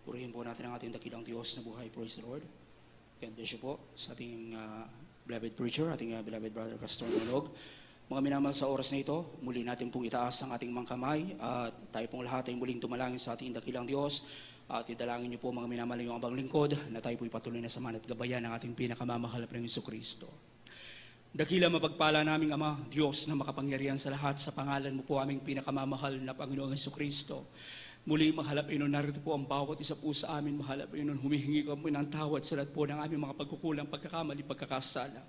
Purihin po natin ang ating dakilang Diyos na buhay. Praise the Lord. God bless you po sa ating beloved preacher, ating beloved brother Pastor Manog. Mga minamahal, sa oras na ito, muli natin pong itaas ang ating mga kamay at tayo pong lahat ay muling tumalangin sa ating dakilang Diyos. At idalangin niyo po mga minamahal yung abang lingkod na tayo po'y patuloy na samahan at gabayan ng ating pinakamamahal na Panginoong Kristo. Dakila mapagpala naming Ama, Diyos na makapangyarihan sa lahat, sa pangalan mo po aming pinakamamahal na Panginoong Kristo. Muli, mahalap Panginoon, narito po ang bawat isa po sa amin. Mahalap Panginoon, humihingi kami ng tawad sa lahat po ng aming mga pagkukulang, pagkakamali, pagkakasala.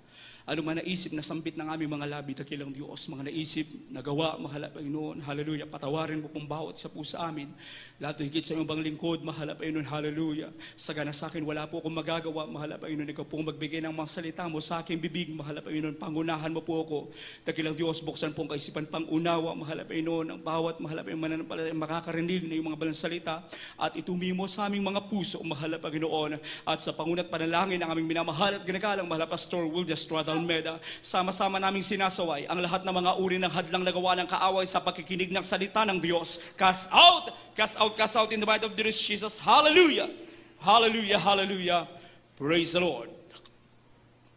Ano man naisip na sampit ng aming mga labi, dakilang Diyos, mga naisip, nagawa, mahalap Panginoon, hallelujah, patawarin mo pong bawat isa po sa amin. Lahat higit sa iyong bang lingkod, mahalap Panginoon, hallelujah. Sagana sa akin, wala po akong magagawa, mahalap Panginoon, ikaw pong magbigay ng mga salita mo sa aking bibig, mahalap Panginoon, pangunahan mo po ako. Dakilang Diyos, buksan pong kaisipan, pangunawa, mahalap Panginoon, ang bawat mahalap Panginoon, makakarinig na yung mga balang salita, at itumi mo sa aming mga puso, mahalap Panginoon, at sa pangunat panalangin ng aming minamahal at ginagalang, mahalap Pastor Wilder Strata Almeda, sama-sama naming sinasaway ang lahat ng mga uri ng hadlang nagawa ng kaaway sa pakikinig ng salita ng Diyos. Cast out, cast out, cast out in the mighty of Jesus. Hallelujah, hallelujah, hallelujah. Praise the Lord.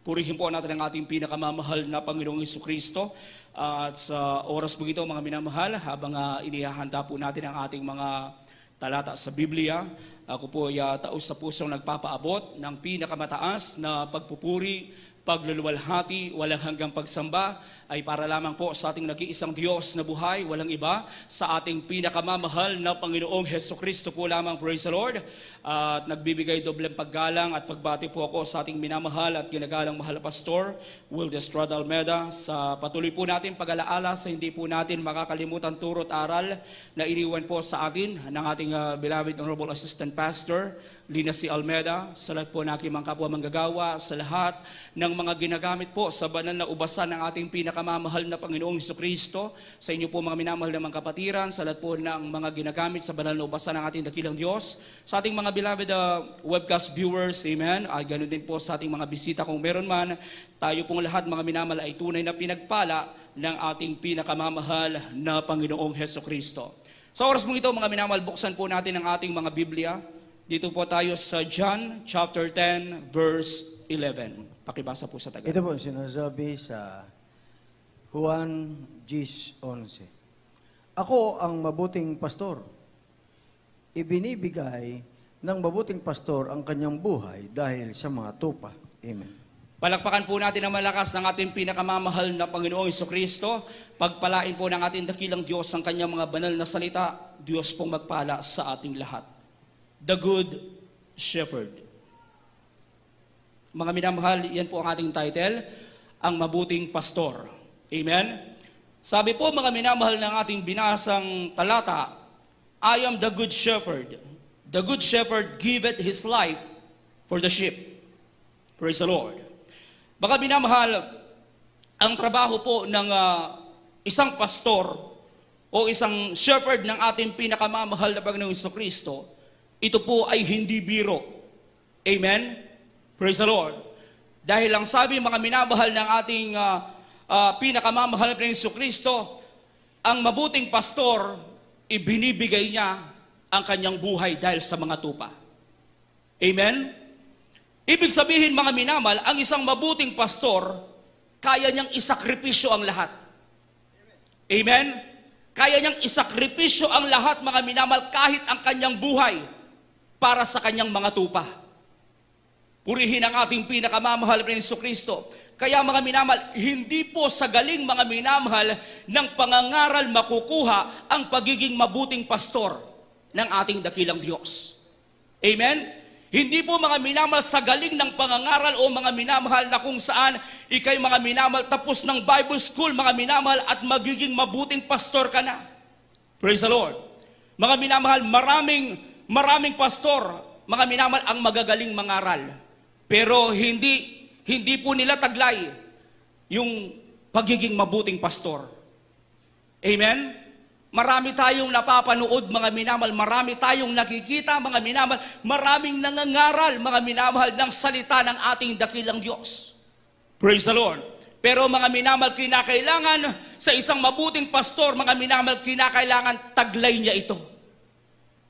Purihin po natin ang ating pinakamamahal na Panginoong Kristo. At sa oras po ito, mga minamahal, habang inihahanda po natin ang ating mga talata sa Biblia, ako po ay taos sa pusong nagpapaabot ng pinakamataas na pagpupuri, pagluluwalhati, walang hanggang pagsamba ay para lamang po sa ating nag-iisang Diyos na buhay, walang iba, sa ating pinakamamahal na Panginoong Kristo po lamang, praise the Lord. At nagbibigay dobleng paggalang at pagbati po ako sa ating minamahal at ginagalang mahal na Pastor Wilder Strada Almeda sa patuloy po natin pag-alaala sa hindi po natin makakalimutan turo at aral na iniwan po sa atin ng ating beloved Honorable Assistant Pastor Lina C. Almeda, sa lahat po ng aking mga kapwa manggagawa, sa lahat ng mga ginagamit po sa banal na ubasan ng ating pinakamamahal na Panginoong Kristo, sa inyo po mga minamahal na mga kapatiran, sa lahat po ng mga ginagamit sa banal na ubasan ng ating dakilang Diyos, sa ating mga beloved webcast viewers, amen, ay ganun din po sa ating mga bisita kung meron man, tayo pong lahat mga minamahal ay tunay na pinagpala ng ating pinakamamahal na Panginoong Kristo. Sa oras mong ito mga minamahal, buksan po natin ang ating mga Biblia. Dito po tayo sa John chapter 10 verse 11. Pakibasa po sa Tagalog. Ito po sinasabi sa Juan 10:11. Ako ang mabuting pastor. Ibinibigay ng mabuting pastor ang kanyang buhay dahil sa mga tupa. Amen. Palakpakan po natin ang malakas ng ating pinakamamahal na Panginoong Kristo. Pagpalain po ng ating dakilang Diyos ang kanyang mga banal na salita. Diyos pong magpala sa ating lahat. The Good Shepherd. Mga minamahal, yan po ang ating title, ang mabuting pastor. Amen? Sabi po mga minamahal ng ating binasang talata, I am the good shepherd. The good shepherd giveth his life for the sheep. Praise the Lord. Mga minamahal, ang trabaho po ng isang pastor o isang shepherd ng ating pinakamamahal na Panginoong Kristo, ito po ay hindi biro. Amen? Praise the Lord. Dahil ang sabi mga minamahal ng ating pinakamamahal na Kristo, ang mabuting pastor, ibinibigay niya ang kanyang buhay dahil sa mga tupa. Amen? Ibig sabihin mga minamahal, ang isang mabuting pastor, kaya niyang isakripisyo ang lahat. Amen? Kaya niyang isakripisyo ang lahat mga minamahal kahit ang kanyang buhay para sa kanyang mga tupa. Purihin ang ating pinakamamahal na Kristo. Kaya mga minamahal, hindi po sa galing mga minamahal ng pangangaral makukuha ang pagiging mabuting pastor ng ating dakilang Diyos. Amen? Hindi po mga minamahal sa galing ng pangangaral o mga minamahal na kung saan ikay mga minamahal tapos ng Bible school mga minamahal at magiging mabuting pastor ka na. Praise the Lord. Mga minamahal, maraming pastor, mga minamahal, ang magagaling mangaral. Pero hindi po nila taglay yung pagiging mabuting pastor. Amen? Marami tayong napapanood, mga minamahal, marami tayong nakikita, mga minamahal, maraming nangangaral, mga minamahal, ng salita ng ating dakilang Diyos. Praise the Lord. Pero mga minamahal, kinakailangan sa isang mabuting pastor, mga minamahal, kinakailangan taglay niya ito.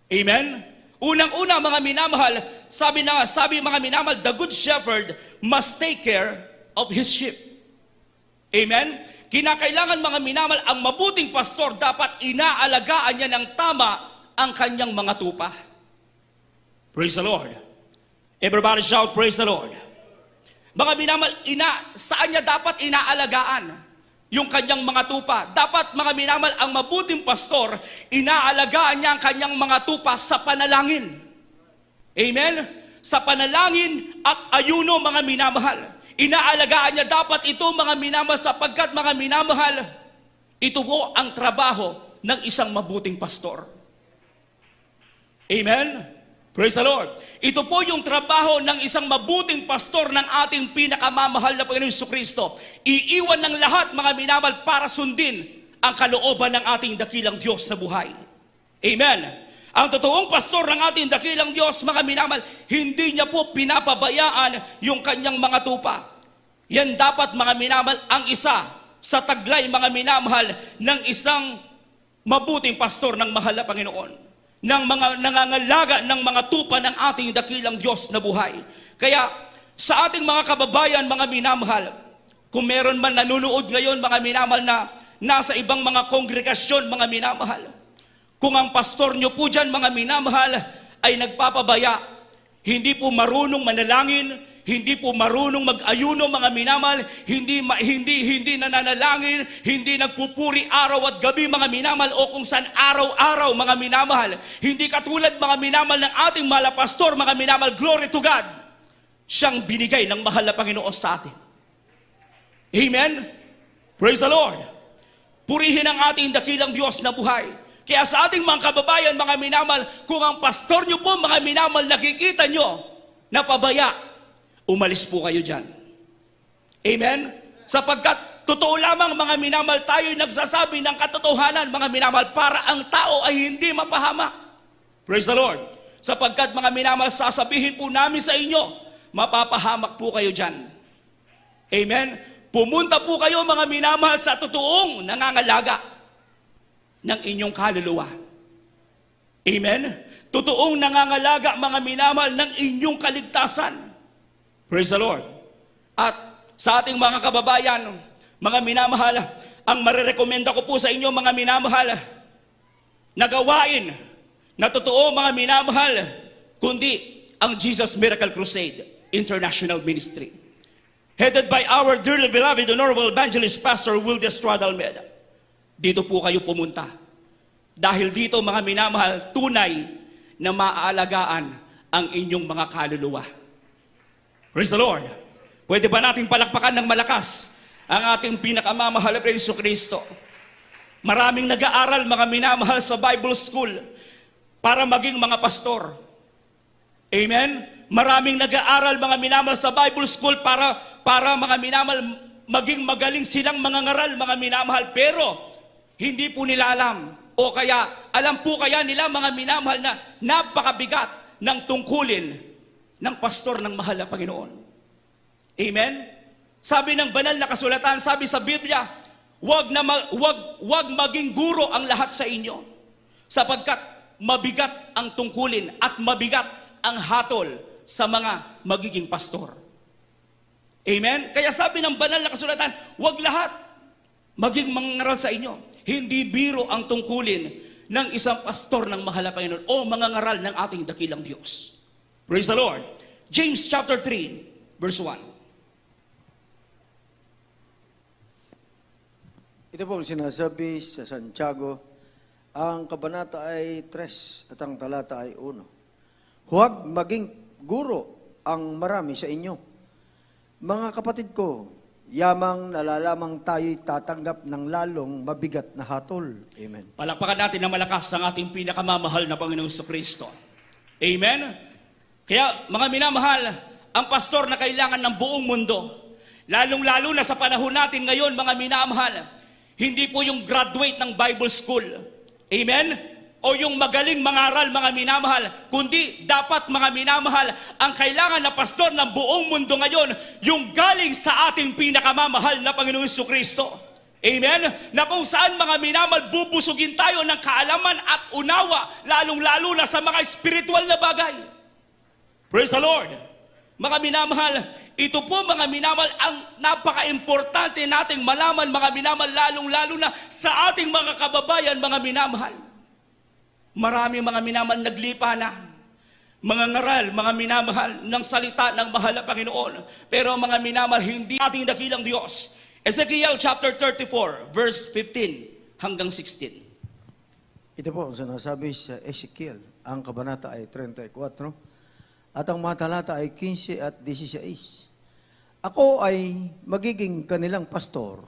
Amen? Unang-una mga minamahal, sabi mga minamahal, the good shepherd must take care of his sheep. Amen? Kinakailangan mga minamahal, ang mabuting pastor dapat inaalagaan niya ng tama ang kanyang mga tupa. Praise the Lord. Everybody shout, praise the Lord. Mga minamahal, saan niya dapat inaalagaan yung kanyang mga tupa? Dapat mga minamahal, ang mabuting pastor, inaalagaan niya ang kanyang mga tupa sa panalangin. Amen? Sa panalangin at ayuno mga minamahal. Inaalagaan niya dapat ito mga minamahal sapagkat mga minamahal, ito po ang trabaho ng isang mabuting pastor. Amen? Praise the Lord. Ito po yung trabaho ng isang mabuting pastor ng ating pinakamamahal na Panginoon Jesucristo. Iiwan ng lahat mga minamahal para sundin ang kalooban ng ating dakilang Diyos sa buhay. Amen. Ang totoong pastor ng ating dakilang Diyos, mga minamahal, hindi niya po pinapabayaan yung kanyang mga tupa. Yan dapat mga minamahal ang isa sa taglay mga minamahal ng isang mabuting pastor ng mahal na Panginoon, ng mga nangangalaga ng mga tupa ng ating dakilang Diyos na buhay. Kaya sa ating mga kababayan, mga minamahal, kung meron man nanonood ngayon, mga minamahal, na nasa ibang mga kongregasyon, mga minamahal, kung ang pastor nyo po dyan, mga minamahal, ay nagpapabaya, hindi po marunong manalangin, hindi po marunong mag-ayuno mga minamahal, hindi nananalangin, hindi nagpupuri araw at gabi mga minamahal, o kung saan araw-araw mga minamahal, hindi katulad mga minamahal ng ating mahal na pastor, mga minamahal, glory to God, siyang binigay ng mahal na Panginoon sa atin. Amen? Praise the Lord. Purihin ang ating dakilang Diyos na buhay. Kaya sa ating mga kababayan, mga minamahal, kung ang pastor nyo po, mga minamahal, nakikita nyo na pabaya, umalis po kayo dyan. Amen? Sapagkat totoo lamang mga minamahal, tayo'y nagsasabi ng katotohanan mga minamahal para ang tao ay hindi mapahamak. Praise the Lord. Sapagkat mga minamahal, sasabihin po namin sa inyo, mapapahamak po kayo dyan. Amen? Pumunta po kayo mga minamahal sa totoong nangangalaga ng inyong kaluluwa. Amen? Totoong nangangalaga mga minamahal ng inyong kaligtasan. Praise the Lord. At sa ating mga kababayan, mga minamahal, ang marirekomenda ko po sa inyo mga minamahal, na gawain na totoo mga minamahal, kundi ang Jesus Miracle Crusade International Ministry. Headed by our dearly beloved Honorable Evangelist Pastor Wilde Estrada Almeida. Dito po kayo pumunta. Dahil dito mga minamahal, tunay na maaalagaan ang inyong mga kaluluwa. Praise the Lord. Pwede ba nating palakpakan ng malakas ang ating pinakamamahal na Panginoon Kristo? Maraming nag-aaral mga minamahal sa Bible School para maging mga pastor. Amen? Maraming nag-aaral mga minamahal sa Bible School para mga minamahal maging magaling silang mga ngaral mga minamahal, pero hindi po nila alam, o kaya alam po kaya nila mga minamahal na napakabigat ng tungkulin ng pastor ng mahal na Panginoon. Amen? Sabi ng banal na kasulatan, sabi sa Biblia, wag maging guro ang lahat sa inyo, sapagkat mabigat ang tungkulin at mabigat ang hatol sa mga magiging pastor. Amen? Kaya sabi ng banal na kasulatan, wag lahat maging mangangaral sa inyo. Hindi biro ang tungkulin ng isang pastor ng mahal na Panginoon o mangangaral ng ating dakilang Diyos. Praise the Lord. James chapter 3, verse 1. Ito po ang sinasabi sa Santiago, ang kabanata ay 3 at ang talata ay 1. Huwag maging guro ang marami sa inyo. Mga kapatid ko, yamang nalalamang tayo'y tatanggap ng lalong mabigat na hatol. Amen. Palakpakan natin ng malakas ang ating pinakamamahal na Panginoong Jesucristo. Amen? Kaya mga minamahal, ang pastor na kailangan ng buong mundo, lalong-lalo na sa panahon natin ngayon mga minamahal, hindi po yung graduate ng Bible School. Amen? O yung magaling mangaral mga minamahal, kundi dapat mga minamahal, ang kailangan na pastor ng buong mundo ngayon, yung galing sa ating pinakamamahal na Panginoong Jesucristo. Amen? Na kung saan mga minamahal, bubusugin tayo ng kaalaman at unawa, lalong-lalo na sa mga spiritual na bagay. Praise the Lord. Mga minamahal, ito po mga minamahal ang napaka-importante nating malaman mga minamahal, lalong-lalo na sa ating mga kababayan mga minamahal. Marami mga minamahal naglipa na. Mga ngaral, mga minamahal ng salita ng mahal na Panginoon. Pero mga minamahal, hindi ating dakilang Diyos. Ezekiel chapter 34, verse 15 hanggang 16. Ito po ang sinasabi sa Ezekiel. Ang kabanata ay 34 at ang mga talata ay 15 at 16. Ako ay magiging kanilang pastor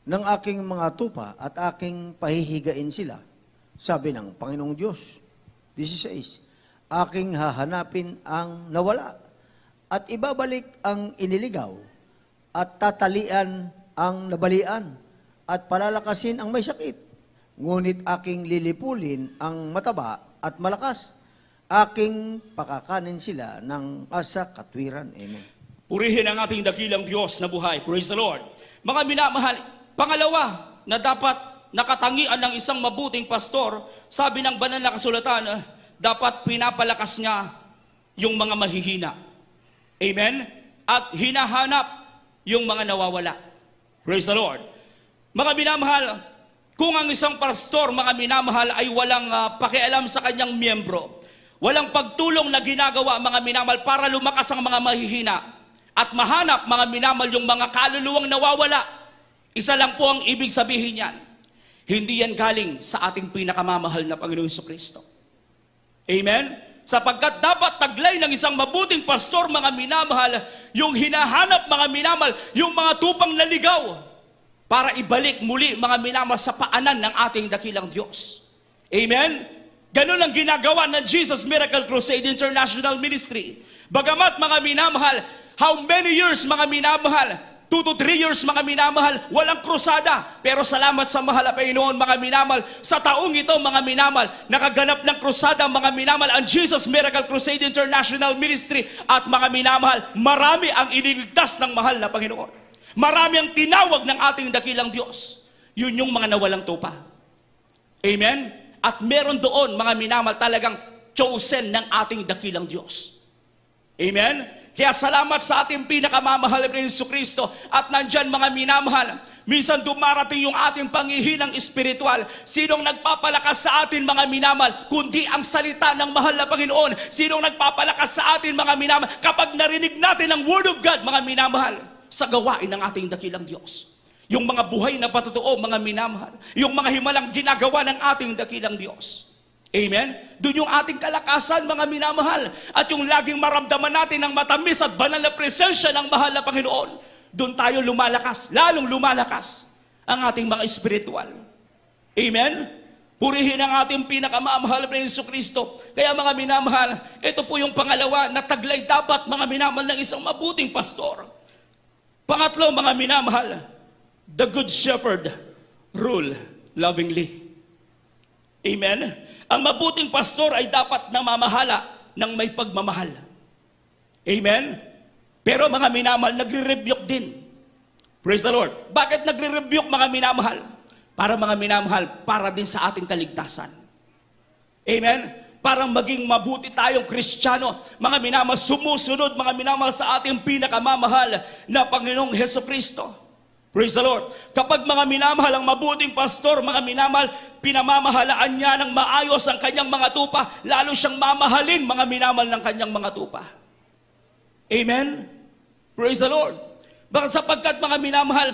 ng aking mga tupa at aking pahihigain sila. Sabi ng Panginoong Diyos. 16. Aking hahanapin ang nawala at ibabalik ang iniligaw at tatalian ang nabalian at palalakasin ang may sakit. Ngunit aking lilipulin ang mataba at malakas. Aking pakakanin sila ng asa katwiran. Amen. Purihin ang ating dakilang Diyos na buhay. Praise the Lord. Mga minamahal, pangalawa na dapat nakatangian ng isang mabuting pastor, sabi ng banal na kasulatan, dapat pinapalakas niya yung mga mahihina. Amen? At hinahanap yung mga nawawala. Praise the Lord. Mga minamahal, kung ang isang pastor, mga minamahal, ay walang pakialam sa kanyang miyembro, walang pagtulong na ginagawa, mga minamahal, para lumakas ang mga mahihina at mahanap, mga minamahal, yung mga kaluluwang nawawala, isa lang po ang ibig sabihin yan. Hindi yan galing sa ating pinakamamahal na Panginoong Jesucristo. Amen? Sapagkat dapat taglay ng isang mabuting pastor, mga minamahal, yung hinahanap, mga minamahal, yung mga tupang naligaw para ibalik muli, mga minamahal, sa paanan ng ating dakilang Diyos. Amen? Ganun ang ginagawa ng Jesus Miracle Crusade International Ministry. Bagamat, mga minamahal, how many years, mga minamahal? 2 to 3 years, mga minamahal, walang krusada. Pero salamat sa mahal na Panginoon, mga minamahal, sa taong ito, mga minamahal, nakaganap ng krusada, mga minamahal, ang Jesus Miracle Crusade International Ministry. At mga minamahal, marami ang iniligtas ng mahal na Panginoon. Marami ang tinawag ng ating dakilang Diyos. Yun yung mga nawalang tupa. Amen? At meron doon, mga minamahal, talagang chosen ng ating dakilang Diyos. Amen? Kaya salamat sa ating pinakamamahal na Jesucristo. At nandyan, mga minamahal, minsan dumarating yung ating panghihinang espiritual. Sinong nagpapalakas sa atin, mga minamahal, kundi ang salita ng mahal na Panginoon? Sinong nagpapalakas sa atin, mga minamahal, kapag narinig natin ang Word of God, mga minamahal, sa gawain ng ating dakilang Diyos? Yung mga buhay na patotoo, mga minamahal, yung mga himalang ginagawa ng ating dakilang Diyos. Amen? Doon yung ating kalakasan, mga minamahal. At yung laging maramdaman natin ang matamis at banal na presensya ng mahal na Panginoon. Doon tayo lumalakas, lalong lumalakas ang ating mga espiritual. Amen? Purihin ang ating pinakamamahal na Jesucristo. Kaya mga minamahal, ito po yung pangalawa na taglay dapat, mga minamahal, ng isang mabuting pastor. Pangatlo, mga minamahal, the good shepherd rule lovingly. Amen? Ang mabuting pastor ay dapat namamahala ng may pagmamahal. Amen? Pero mga minamahal, nagre-rebuke din. Praise the Lord. Bakit nagre-rebuke, mga minamahal? Para, mga minamahal, para din sa ating kaligtasan. Amen? Para maging mabuti tayong Kristiyano, mga minamahal, sumusunod, mga minamahal, sa ating pinakamamahal na Panginoong Jesucristo. Praise the Lord. Kapag, mga minamahal, ang mabuting pastor, mga minamahal, pinamamahalaan niya ng maayos ang kanyang mga tupa, lalo siyang mamahalin, mga minamahal, ng kanyang mga tupa. Amen? Praise the Lord. Baka sapagkat, mga minamahal,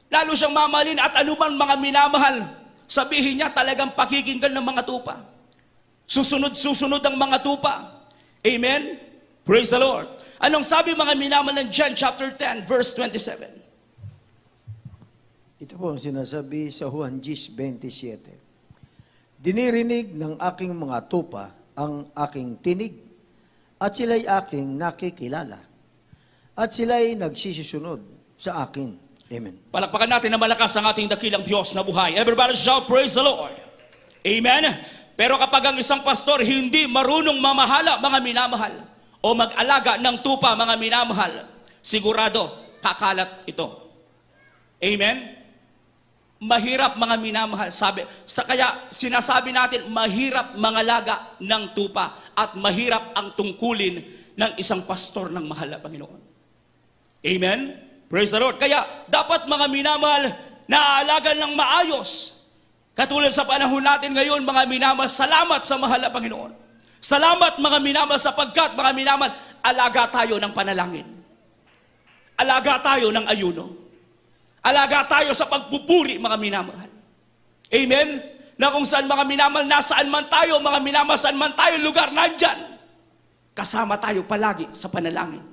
lalo siyang mamahalin, at anuman, mga minamahal, sabihin niya, talagang pakikinggan ng mga tupa. Susunod ang mga tupa. Amen? Praise the Lord. Anong sabi, mga minamahal, ng John chapter 10, verse 27? Ito po ang sinasabi sa Juan 10:27. Dinirinig ng aking mga tupa ang aking tinig, at sila'y aking nakikilala, at sila'y nagsisisunod sa akin. Amen. Palakpakan natin na malakas ang ating dakilang Diyos na buhay. Everybody shout, praise the Lord. Amen. Pero kapag ang isang pastor hindi marunong mamahala, mga minamahal, o mag-alaga ng tupa, mga minamahal, sigurado kakalat ito. Amen. Mahirap mga minamahal. Kaya sinasabi natin, mahirap mangalaga ng tupa at mahirap ang tungkulin ng isang pastor ng mahal na Panginoon. Amen? Praise the Lord. Kaya dapat mga minamahal, naaalaga ng maayos. Katulad sa panahon natin ngayon, mga minamahal, salamat sa mahal na Panginoon. Salamat mga minamahal sapagkat mga minamahal, alaga tayo ng panalangin. Alaga tayo ng ayuno. Alaga tayo sa pagpupuri mga minamahal. Amen? Na kung saan mga minamahal, nasaan man tayo, mga minamahal, saan man tayo lugar, nandyan. Kasama tayo palagi sa panalangin.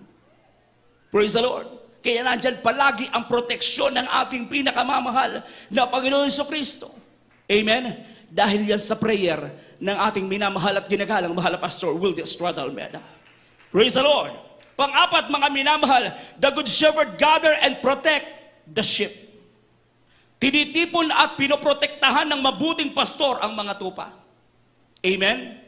Praise the Lord. Kaya nandyan palagi ang proteksyon ng ating pinakamamahal na Panginoon Jesucristo. Amen? Dahil yan sa prayer ng ating minamahal at ginagalang mahal na Pastor Wilde Estrada Almeida. Praise the Lord. Pang-apat mga minamahal, the good shepherd gather and protect the sheep. Tinitipon at pinoprotektahan ng mabuting pastor ang mga tupa. Amen?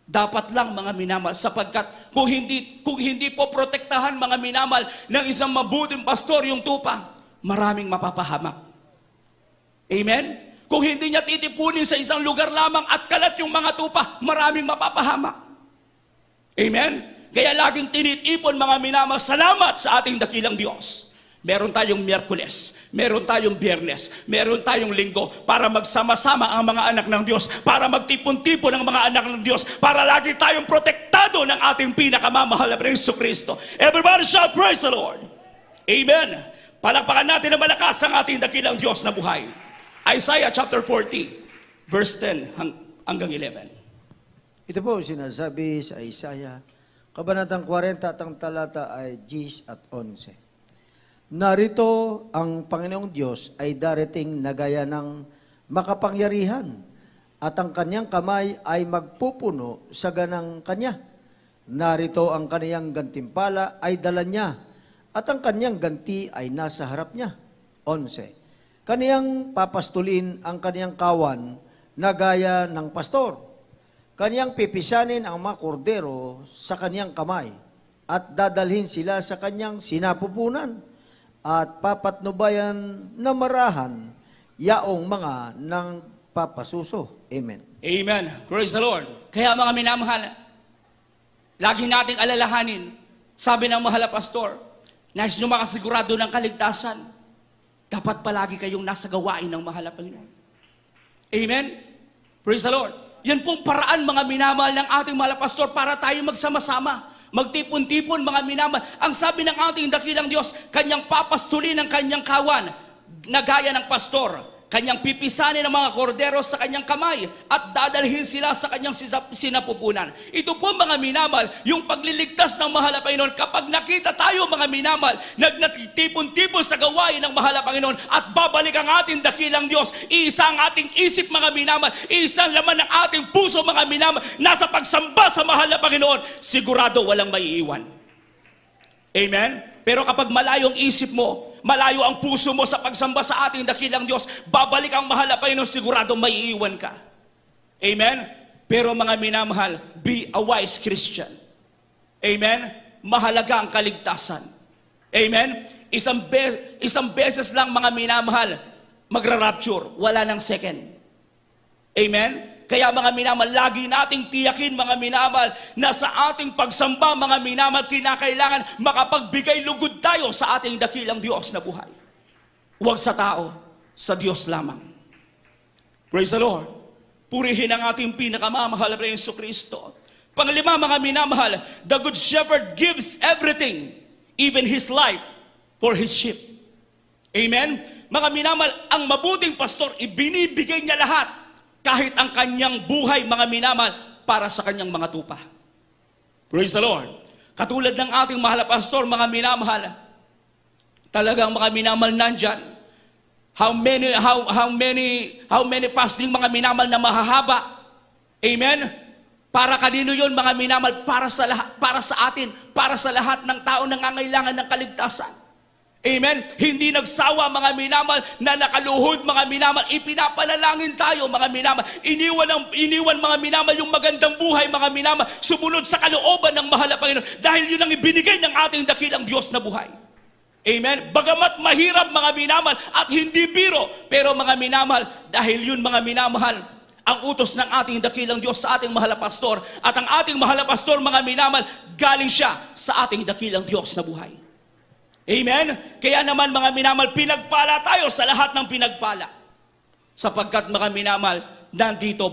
Dapat lang mga minamahal sapagkat kung hindi po protektahan mga minamahal ng isang mabuting pastor yung tupa, maraming mapapahamak. Amen? Kung hindi niya titipunin sa isang lugar lamang at kalat yung mga tupa, maraming mapapahamak. Amen? Kaya laging tinitipon mga minamahal, salamat sa ating dakilang Diyos. Meron tayong Miyerkules, meron tayong Biyernes, meron tayong Linggo para magsama-sama ang mga anak ng Diyos, para magtipon-tipon ang mga anak ng Diyos, para lagi tayong protektado ng ating pinakamamahal na Jesucristo. Everybody shout, praise the Lord. Amen. Palakpakan natin na malakas ang ating dakilang Diyos na buhay. Isaiah chapter 40, verse 10 hanggang 11. Ito po sinasabi sa Isaiah, Kabanatang 40 at ang talata ay 10 at 11. Narito ang Panginoong Diyos ay darating na gaya ng makapangyarihan at ang kanyang kamay ay magpupuno sa ganang kanya. Narito ang kaniyang gantimpala ay dala niya at ang kanyang ganti ay nasa harap niya. 11. Kaniyang papastulin ang kaniyang kawan na gaya ng pastor. Kaniyang pipisanin ang mga kordero sa kaniyang kamay at dadalhin sila sa kaniyang sinapupunan at papatnubayan na marahan yaong mga nang papasuso. Amen. Amen. Praise the Lord. Kaya mga minamahal, lagi nating alalahanin, sabi ng mahal na pastor, nais nyo makasigurado ng kaligtasan, dapat palagi kayong nasa gawain ng mahal na Panginoon. Amen? Praise the Lord. Yan pong paraan mga minamahal ng ating mahal na pastor para tayo magsama-sama. Magtipon-tipon mga minamahal. Ang sabi ng ating dakilang Diyos, kanyang papastulin ang kanyang kawan na gaya ng pastor. Kanyang pipisanin ang mga kordero sa kanyang kamay at dadalhin sila sa kanyang sinapupunan. Ito po mga minamahal, yung pagliligtas ng mahal na Panginoon. Kapag nakita tayo mga minamahal, nagtitipon-tipon sa gawain ng mahal na Panginoon at babalik ang ating dakilang Diyos, isa ang ating isip mga minamahal, isang laman ng ating puso mga minamahal, nasa pagsamba sa mahal na Panginoon, sigurado walang maiiwan. Amen? Pero kapag malayo ang isip mo, malayo ang puso mo sa pagsamba sa ating dakilang Diyos, babalik ang mahal na Panginoon, sigurado maiiwan ka. Amen? Pero mga minamahal, be a wise Christian. Amen? Mahalaga ang kaligtasan. Amen? Isang beses lang mga minamahal, magra-rapture, wala nang second. Amen? Kaya mga minamahal, lagi nating tiyakin mga minamahal na sa ating pagsamba mga minamahal, kinakailangan makapagbigay lugod tayo sa ating dakilang Diyos na buhay. Huwag sa tao, sa Diyos lamang. Praise the Lord. Purihin ang ating pinakamamahal na Jesucristo. Panglima mga minamahal, the good shepherd gives everything, even his life, for his sheep. Amen? Mga minamahal, ang mabuting pastor, ibinibigay niya lahat kahit ang kanyang buhay, mga minamahal, para sa kanyang mga tupa. Praise the Lord. Katulad ng ating mahal na pastor, mga minamahal, talagang mga minamahal nandyan. How many fasting mga minamahal na mahahaba? Amen? Para kanino yun mga minamahal? Para sa atin, para sa lahat ng tao na nangangailangan ng kaligtasan. Amen? Hindi nagsawa mga minamahal na nakaluhod mga minamahal. Ipinapanalangin tayo mga minamahal. Iniwan mga minamahal yung magandang buhay mga minamahal. Sumunod sa kalooban ng mahal na Panginoon. Dahil yun ang ibinigay ng ating dakilang Diyos na buhay. Amen? Bagamat mahirap mga minamahal at hindi biro, pero mga minamahal, dahil yun mga minamahal, ang utos ng ating dakilang Diyos sa ating mahal na pastor, at ang ating mahal na pastor mga minamahal, galing siya sa ating dakilang Diyos na buhay. Amen? Kaya naman mga minamahal, pinagpala tayo sa lahat ng pinagpala. Sapagkat mga minamahal, nandito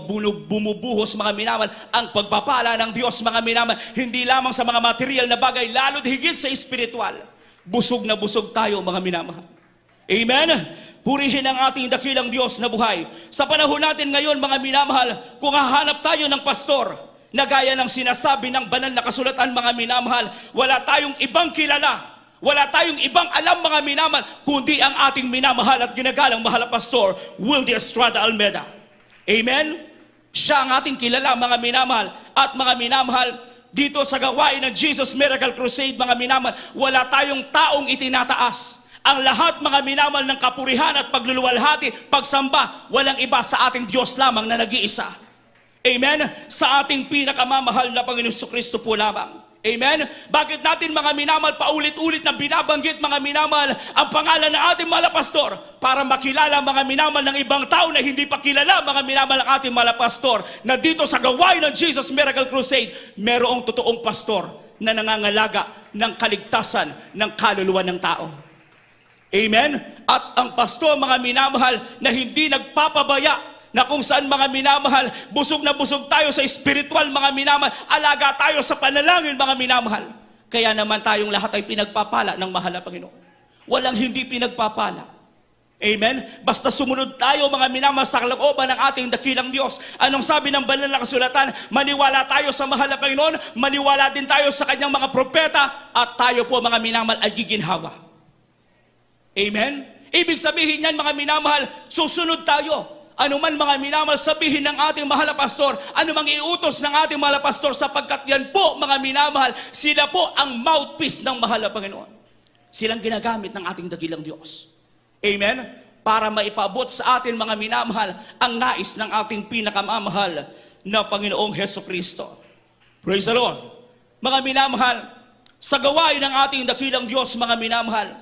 bumubuhos mga minamahal ang pagpapala ng Diyos mga minamahal, hindi lamang sa mga material na bagay, lalo't higit sa espiritual. Busog na busog tayo mga minamahal. Amen? Purihin ang ating dakilang Diyos na buhay. Sa panahon natin ngayon mga minamahal, kung hahanap tayo ng pastor, na gaya ng sinasabi ng banal na kasulatan mga minamahal, wala tayong ibang kilala, wala tayong ibang alam mga minamahal, kundi ang ating minamahal at ginagalang mahal na pastor, Wildy Estrada Almeda. Amen? Siya ang ating kilala mga minamahal. At mga minamahal, dito sa gawain ng Jesus Miracle Crusade mga minamahal, wala tayong taong itinataas. Ang lahat mga minamahal ng kapurihan at pagluluwalhati, pagsamba, walang iba sa ating Diyos lamang na nag-iisa. Amen? Sa ating pinakamamahal na Panginoon Kristo po lamang. Amen? Bakit natin mga minamahal paulit-ulit na binabanggit mga minamahal ang pangalan ng ating mahal na pastor? Para makilala mga minamahal ng ibang tao na hindi pa kilala mga minamahal ng ating mahal na pastor, na dito sa gawain ng Jesus Miracle Crusade, merong totoong pastor na nangangalaga ng kaligtasan ng kaluluwa ng tao. Amen? At ang pastor mga minamahal na hindi nagpapabaya, na kung saan mga minamahal, busog na busog tayo sa spiritual mga minamahal, alaga tayo sa panalangin mga minamahal. Kaya naman tayong lahat ay pinagpapala ng mahal na Panginoon. Walang hindi pinagpapala. Amen? Basta sumunod tayo mga minamahal sa kalooban ng ating dakilang Diyos. Anong sabi ng banal na kasulatan? Maniwala tayo sa mahal na Panginoon, maniwala din tayo sa kanyang mga propeta, at tayo po mga minamahal ay giginhawa. Amen? Ibig sabihin yan mga minamahal, susunod tayo. Ano man mga minamahal sabihin ng ating mahal na pastor, ano mang iutos ng ating mahal na pastor, sapagkat yan po mga minamahal, sila po ang mouthpiece ng mahal na Panginoon. Silang ginagamit ng ating dakilang Diyos. Amen? Para maipabot sa atin mga minamahal ang nais ng ating pinakamamahal na Panginoong Hesukristo. Praise the Lord. Mga minamahal, sa gawain ng ating dakilang Diyos mga minamahal,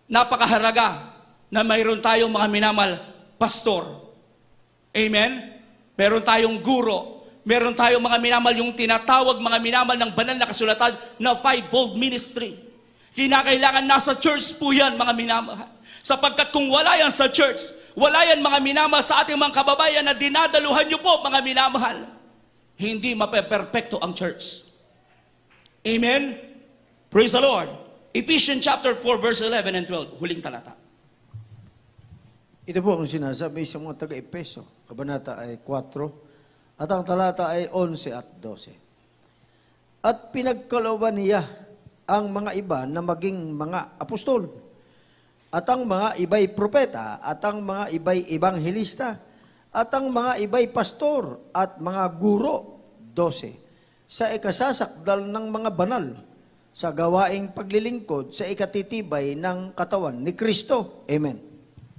napakahalaga na mayroon tayong mga minamahal pastor. Amen? Meron tayong guro. Meron tayong mga minamahal yung tinatawag mga minamahal ng banal na kasulatan na fivefold ministry. Kinakailangan nasa church po yan mga minamahal. Sapagkat kung wala yan sa church, wala yan mga minamahal sa ating mga kababayan na dinadaluhan nyo po mga minamahal, hindi mapeperpekto ang church. Amen? Praise the Lord. Ephesians chapter 4 verse 11 and 12, huling talata. Ito po ang sinasabi sa mga taga-Epeso, kabanata ay 4, at ang talata ay 11 at 12. At pinagkalooban niya ang mga iba na maging mga apostol, at ang mga iba'y propeta, at ang mga iba'y ebanghelista, at ang mga iba'y pastor, at mga guro, 12, sa ikasasakdal ng mga banal, sa gawaing paglilingkod, sa ikatitibay ng katawan ni Kristo. Amen.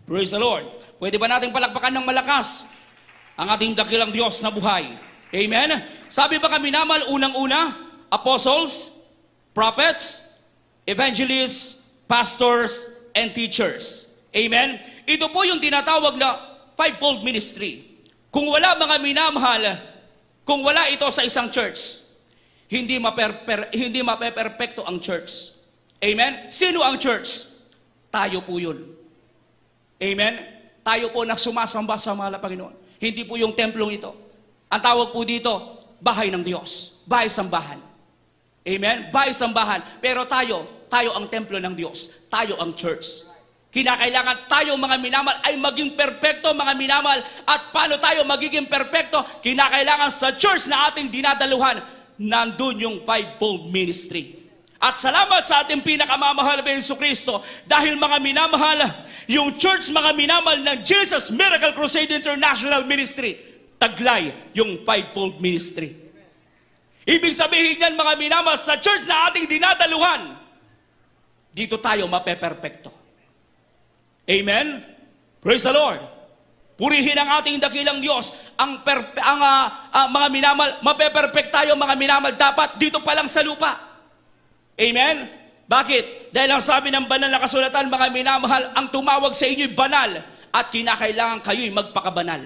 Praise the Lord. Pwede ba natin palakpakan ng malakas ang ating dakilang Diyos na buhay? Amen? Sabi ba kami naman, unang-una, apostles, prophets, evangelists, pastors, and teachers. Amen? Ito po yung tinatawag na fivefold ministry. Kung wala mga minamahal, kung wala ito sa isang church, hindi mapeperpekto ang church. Amen? Sino ang church? Tayo po yun. Amen? Tayo po na sumasamba sa mahal na Panginoon. Hindi po yung templong ito. Ang tawag po dito, bahay ng Diyos. Bahay-sambahan. Amen? Bahay-sambahan. Pero tayo ang templo ng Diyos. Tayo ang church. Kinakailangan tayo mga minamahal ay maging perpekto mga minamahal. At paano tayo magiging perpekto? Kinakailangan sa church na ating dinadaluhan, nandun yung fivefold ministry. At salamat sa ating pinakamamahal na Jesucristo, dahil mga minamahal, yung church mga minamahal ng Jesus Miracle Crusade International Ministry, taglay yung fivefold ministry. Ibig sabihin yan mga minamahal, sa church na ating dinadaluhan, dito tayo mapeperpekto. Amen? Praise the Lord. Purihin ang ating dakilang Diyos. Ang mga minamahal, mapeperpekt tayo mga minamahal, dapat dito pa lang sa lupa. Amen? Bakit? Dahil ang sabi ng banal na kasulatan, mga minamahal, ang tumawag sa inyo'y banal at kinakailangan kayo'y magpakabanal.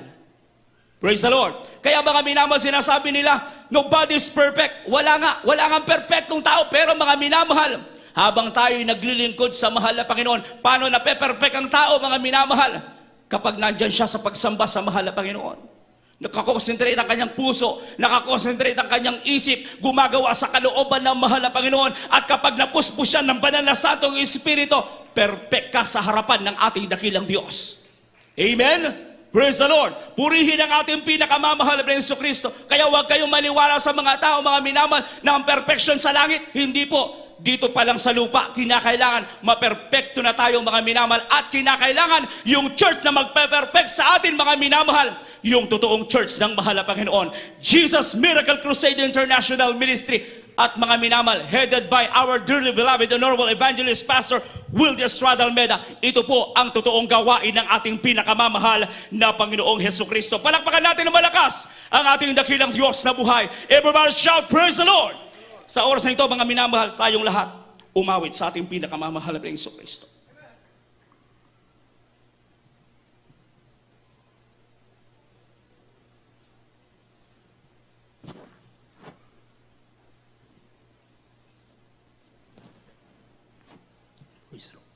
Praise the Lord. Kaya mga minamahal, sinasabi nila, nobody is perfect. Wala nga perfectong tao, pero mga minamahal, habang tayo'y naglilingkod sa mahal na Panginoon, paano nape-perfect ang tao, mga minamahal? Kapag nandyan siya sa pagsamba sa mahal na Panginoon. Nakakonsentrate ang kanyang puso, nakakonsentrate ang kanyang isip, gumagawa sa kalooban ng mahal na Panginoon. At kapag napuspos siya ng banal na Santong Espiritu, perfect ka sa harapan ng ating dakilang Diyos. Amen? Praise the Lord. Purihin ang ating pinakamamahal na Hesus Kristo. Kaya huwag kayong maniwala sa mga tao, mga minamahal, na ang perfection sa langit. Hindi po. Dito pa lang sa lupa, kinakailangan maperpekto na tayo, mga minamahal, at kinakailangan yung church na magpe-perfect sa atin, mga minamahal, yung totoong church ng mahal na Panginoon, Jesus Miracle Crusade International Ministry, at mga minamahal, headed by our dearly beloved Honorable Evangelist Pastor Wilde Estrada Almeida. Ito po ang totoong gawain ng ating pinakamamahal na Panginoong Hesukristo. Palakpakan natin ng malakas ang ating dakilang Diyos na buhay. Everybody shout, praise the Lord! Sa oras na ito, mga minamahal, tayong lahat umawit sa ating pinakamamahal na Hesukristo. Praise the Lord.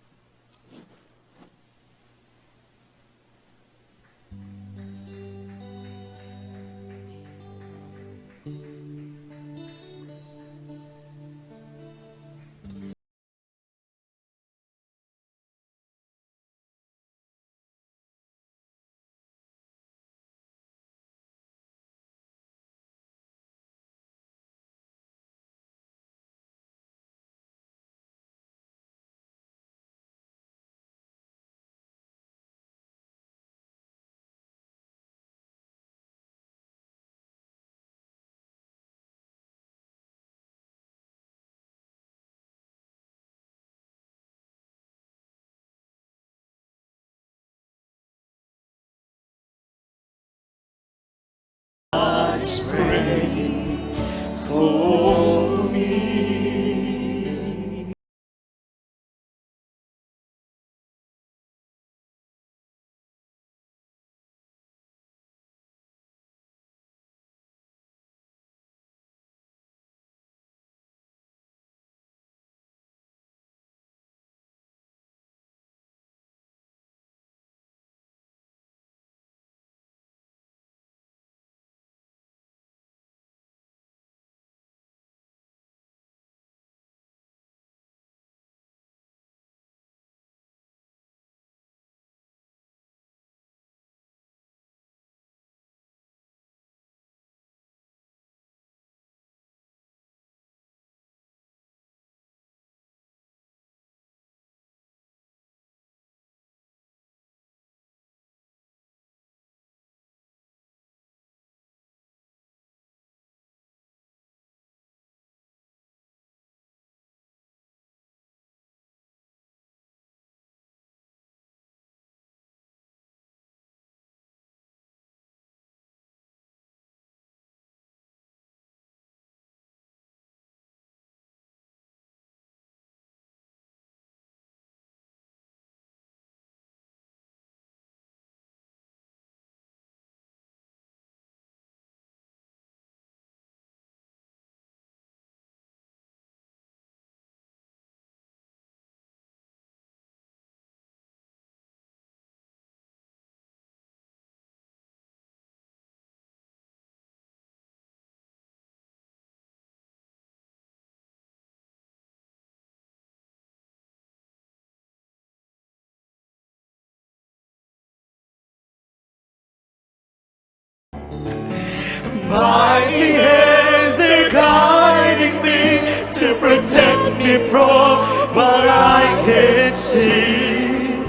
Mighty hands are guiding me to protect me from what I can't see.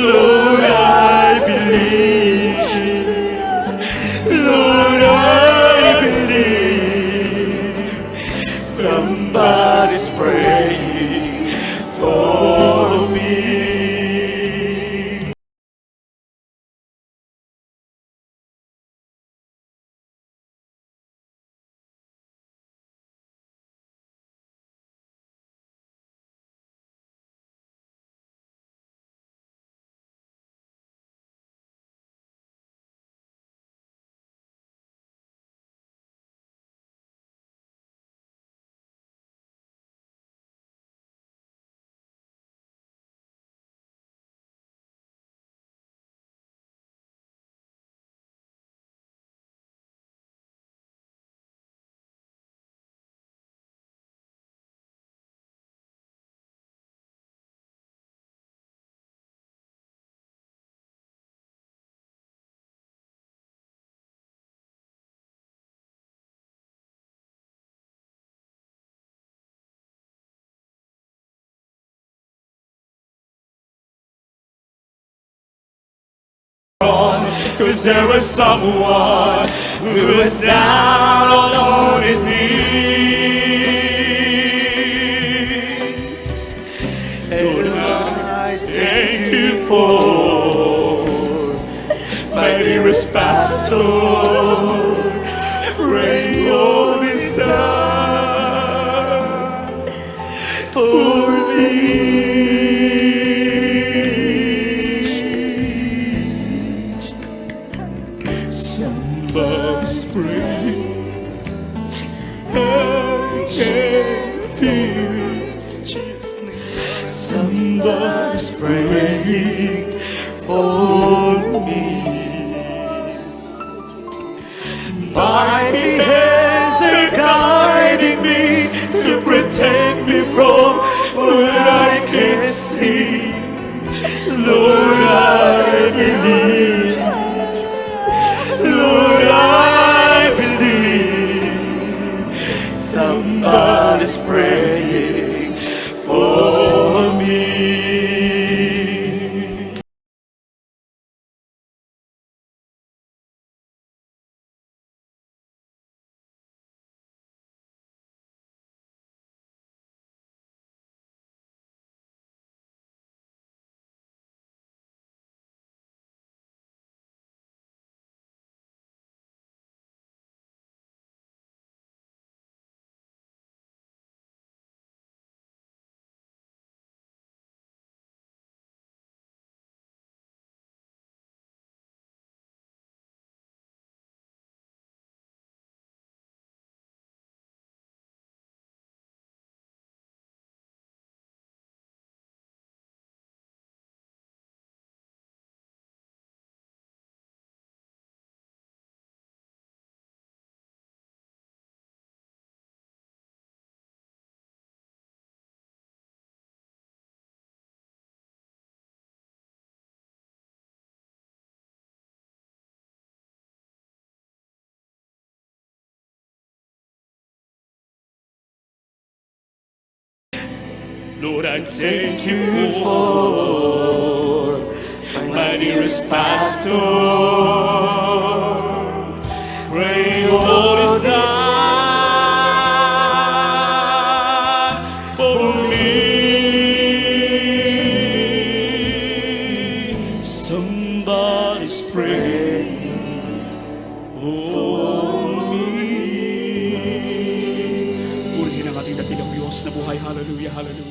Lord, I believe. Lord, I believe. Somebody's praying for me. 'Cause there was someone who was down on his knees. And I thank you for my dearest pastor. Pray all this time for me. Somebody's praying, I can feel it. Somebody's praying for me. Mighty hands are guiding me to protect me from what I can't see. Lord, I believe. Lord, I believe somebody's praying for me. Lord, I thank you for my dearest pastor. Pray all is done for me. Somebody's praying for me. Purihin ang ating dakilang Diyos na buhay. Hallelujah, hallelujah.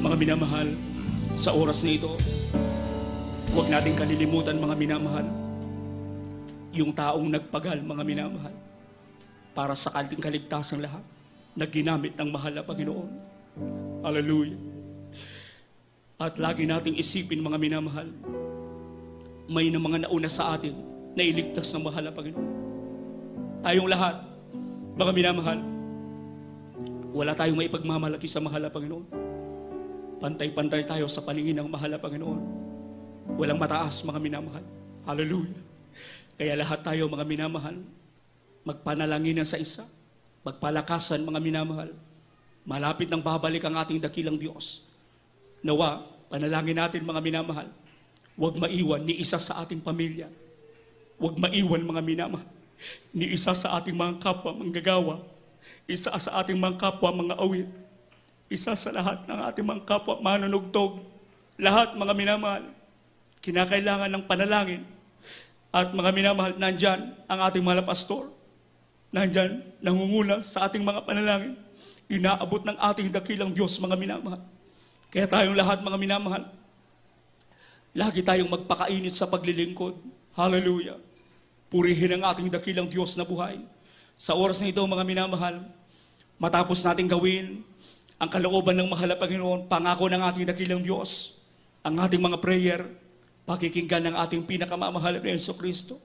Mga minamahal, sa oras na ito, huwag nating kalilimutan, mga minamahal, yung taong nagpagal, mga minamahal, para sa ating kaligtasan lahat, na ginamit ng mahal na Panginoon. Hallelujah. At lagi nating isipin, mga minamahal, may na mga nauna sa atin na iligtas ng mahal na Panginoon. Tayong lahat, mga minamahal, wala tayong maipagmamalaki sa mahal na Panginoon. Pantay-pantay tayo sa paningin ng mahal na Panginoon. Walang mataas, mga minamahal. Hallelujah. Kaya lahat tayo, mga minamahal, magpanalanginan sa isa, magpalakasan, mga minamahal. Malapit nang babalik ang ating dakilang Diyos. Nawa, panalangin natin, mga minamahal, huwag maiwan ni isa sa ating pamilya. Huwag maiwan, mga minamahal, ni isa sa ating mga kapwa manggagawa, isa sa ating mga kapwa mga awit, isa sa lahat ng ating mga kapwa manunugtog. Lahat, mga minamahal, kinakailangan ng panalangin. At mga minamahal, nandyan ang ating mga pastor. Nandyan, nangunguna sa ating mga panalangin. Inaabot ng ating dakilang Diyos, mga minamahal. Kaya tayong lahat, mga minamahal, lagi tayong magpakainit sa paglilingkod. Hallelujah. Purihin ang ating dakilang Diyos na buhay. Sa oras na ito, mga minamahal, matapos nating gawin ang kalooban ng mahal na Panginoon, pangako ng ating dakilang Diyos, ang ating mga prayer, pakikinggan ng ating pinakamamahal na Jesucristo.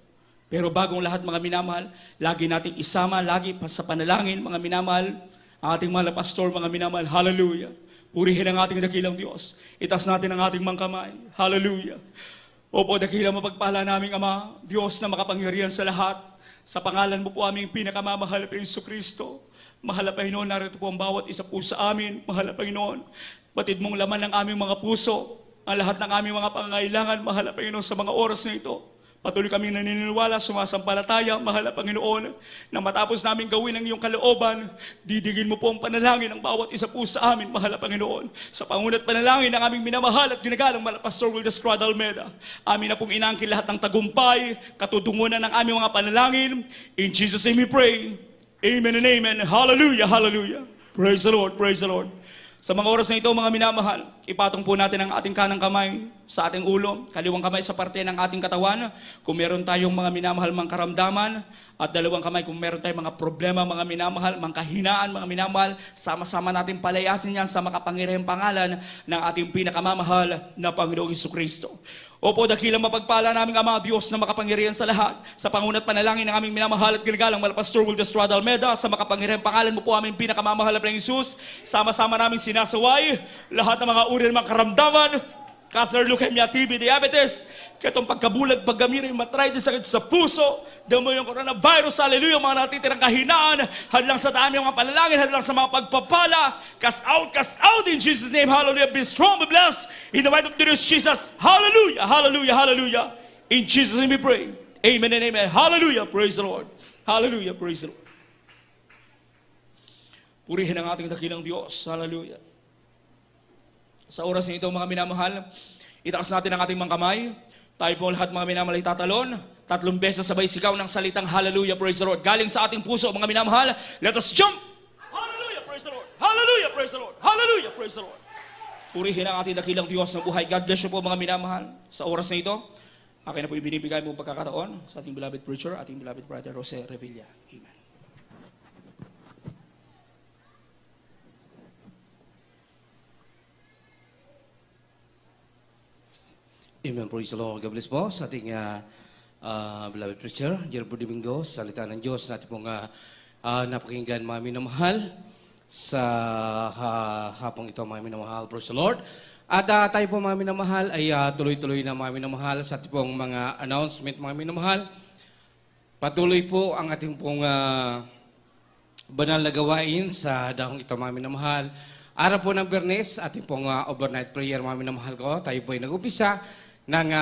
Pero bagong lahat, mga minamahal, lagi nating isama, lagi pa sa panalangin, mga minamahal, ang ating mga pastor, mga minamahal. Hallelujah. Purihin ang ating dakilang Diyos. Itas natin ang ating mga kamay. Hallelujah. Opo, dakilang mapagpala naming Ama, Diyos na makapangyarihan sa lahat. Sa pangalan mo po aming pinakamamahal na Jesucristo. Mahal na Panginoon, narito po ang bawat isa po sa amin. Mahal na Panginoon, batid mong laman ng aming mga puso. ang lahat ng aming mga pangangailangan, mahal na Panginoon, sa mga oras na ito. Patuloy kami naniniwala, sumasampalataya, mahal na Panginoon, na matapos namin gawin ang iyong kalooban, didigin mo po ang panalangin ng bawat isa po sa amin, mahal na Panginoon. Sa pangunat panalangin ng aming minamahal at ginagalang Pastor Will Describe Almeida, amin na pong inangkin lahat ng tagumpay, katudungunan ng aming mga panalangin. In Jesus' name we pray. Amen and amen. Hallelujah, hallelujah. Praise the Lord, praise the Lord. Sa mga oras na ito, mga minamahal, ipatong po natin ang ating kanang kamay sa ating ulo, kaliwang kamay sa parte ng ating katawan. Kung meron tayong mga minamahal mang karamdaman, at dalawang kamay kung meron tayong mga problema, mga minamahal, mga kahinaan, mga minamahal, sama-sama natin palayasin yan sa makapangyarihang pangalan ng ating pinakamamahal na Panginoong Jesucristo. Opo, dakilang mapagpala naming Ama Diyos na makapangyarihan sa lahat. Sa pangunat panalangin ng aming minamahal at ginagalang Pastor Will Describe Almeida, sa makapangyarihang pangalan mo po aming pinakamamahal na Panginoong Jesus, sama-sama namin sinasaway lahat ng mga uri ng mga karamdaman, cancer, leukemia, TB, diabetes, katong pagkabulag, paggamiri, matritis, sakit sa puso, damo yung coronavirus, hallelujah, mga natitirang kahinaan, hadlang sa dami mga panalangin, hadlang sa mga pagpapala, cast out in Jesus' name, hallelujah, be strong, be blessed, in the mighty name of Jesus, hallelujah, hallelujah, hallelujah, in Jesus' name we pray, amen and amen, hallelujah, praise the Lord, hallelujah, praise the Lord. Purihin ang ating dakilang Diyos, hallelujah. Sa oras na ito, mga minamahal, itaas natin ang ating mga kamay. Tayo po lahat, mga minamahal, itatalon. 3 beses sabay sigaw ng salitang hallelujah, praise the Lord. Galing sa ating puso, mga minamahal, let us jump! Hallelujah, praise the Lord! Hallelujah, praise the Lord! Hallelujah, praise the Lord! Purihin ang ating dakilang Diyos ng buhay. God bless you po, mga minamahal. Sa oras na ito, akin na po ibinibigay mo pagkakataon sa ating beloved preacher, ating beloved brother, Jose Revilla. Amen. Amen. Praise the Lord. God bless po sa ating beloved preacher, Gerardo Domingo, salita ng Diyos natin pong napakinggan, mga minamahal, sa hapong ito, mga minamahal. Praise the Lord. At tayo po, mga minamahal, ay tuloy-tuloy na, mga minamahal, sa ating pong mga announcement, mga minamahal. Patuloy po ang ating pong banal na gawain sa dahong ito, mga minamahal. Araw po ng Biyernes, ating pong overnight prayer, mga minamahal ko. Tayo po ay nag-upisa ng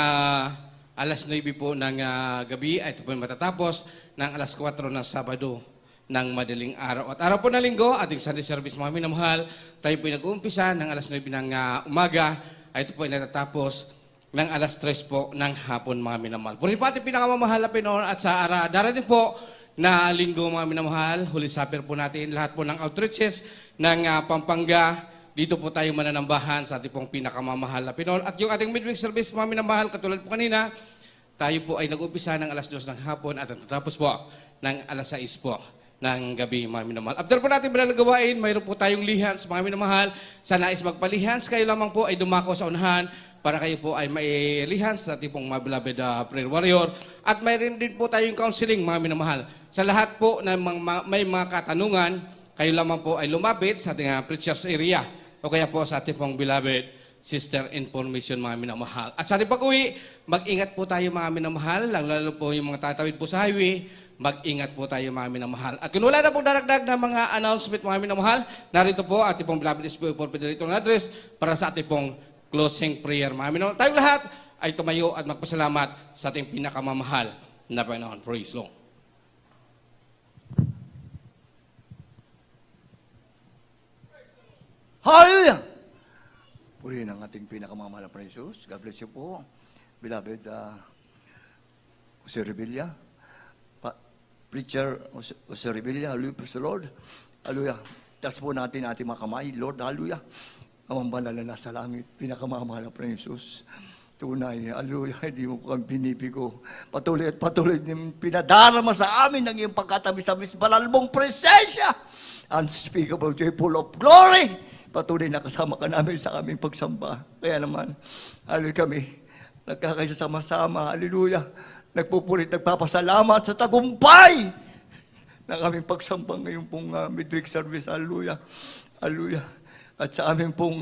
alas 9 po ng gabi, ay ito po ay matatapos ng alas 4 ng Sabado ng madaling araw. At araw po ng Linggo, ating Sunday service, mga minamahal, tayo po ay nag-uumpisa ng alas 9 ng umaga, ay ito po ay natatapos ng alas 3 po ng hapon, mga minamahal. Puri po ating pinakamamahal na Pinoon at sa darating po na Linggo, mga minamahal, Holy Supper po natin, lahat po ng outreaches ng Pampanga. Dito po tayo mananambahan sa ating pong pinakamamahal na Pinoon. At yung ating midweek service, mga minamahal, katulad po kanina, tayo po ay nag-umpisa ng alas 2 ng hapon at natapos po ng alas 6 po ng gabi, mga minamahal. After po natin gawain, mayroon po tayong lihans, mga minamahal. Sa nais magpalihans, kayo lamang po ay dumako sa unahan para kayo po ay mailihans sa ating pong mga beloved prayer warrior. At mayroon din po tayong counseling, mga minamahal. Sa lahat po na may mga katanungan, kayo lamang po ay lumapit sa ating preacher's area o kaya po sa ating pong beloved sister information, mga minamahal. At sa ating pag-uwi, mag-ingat po tayo, mga minamahal, lalo po yung mga tatawid po sa highway, mag-ingat po tayo, mga minamahal. At kung wala na pong daragdag na mga announcement, mga minamahal, narito po ating pong beloved SPO for Federator address para sa ating pong closing prayer, mga minamahal. Tayong lahat ay tumayo at magpasalamat sa ating pinakamamahal na Panginoon. Praise Lord. Hallelujah! Purihin ang ating pinakamamahal na Jesus. God bless you po. Beloved Jose Revilla. Preacher Jose Revilla. Hallelujah, praise the Lord. Hallelujah. Taas po natin ating mga kamay. Lord, hallelujah. Amang banal na nasa langit. Pinakamamahal na Jesus. Tunay, hallelujah, hindi mo po kami pinipigo. Patuloy at patuloy din pinadarama sa amin ng iyong pagkatamis-tamis banal mong presensya. Unspeakable, joy, full of glory. Patuloy na kasama ka namin sa aming pagsamba. Kaya naman, hallelujah, kami nagkakaisa sama-sama, hallelujah, nagpupulit, nagpapasalamat sa tagumpay ng aming pagsamba ngayon pong midweek service, hallelujah, hallelujah. At sa aming pong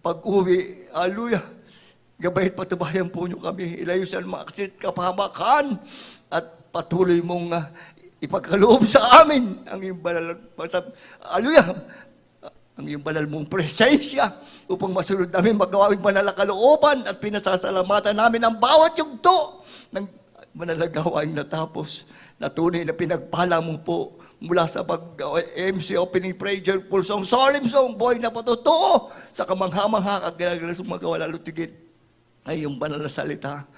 pag-uwi, hallelujah, gabahit patubayan po nyo kami, ilayo sa maksit kapahamakan, at patuloy mong ipagkaloob sa amin ang iyong banal, hallelujah, ang iyong banal mong presensya upang masunod namin magawa ang banal na kalooban at pinasasalamatan namin ang bawat yugto ng banal na gawaing natapos na tunay na pinagpala mo po mula sa pag-MC opening prayer, full song, solemn song, boy na patotoo sa kamangha-mangha kagalagang magawa lalo tigit ay yung banal na salita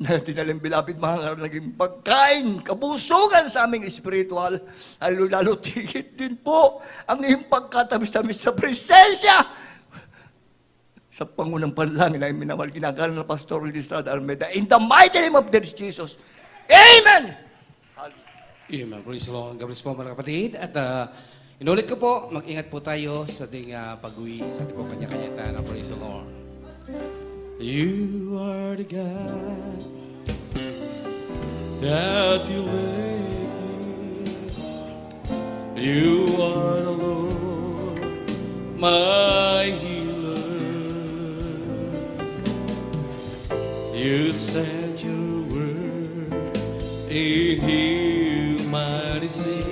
na dinalang bilapid mga naging pagkain, kabusugan sa aming espiritual, lalo tigit din po ang iyong pagkatamis-tamis sa presensya sa pangunang panalangin na minamahal ginagawa ng Pastor Estrada Almeida. In the mighty name of Jesus. Amen! Amen. Praise the Lord. God bless po mga kapatid. At inulit ko po, mag-ingat po tayo sa ating pag-uwi sa ating po kanya-kanya tayo. Praise the Lord. You are the God that you led me. You are the Lord, my healer. You sent your word in humanity.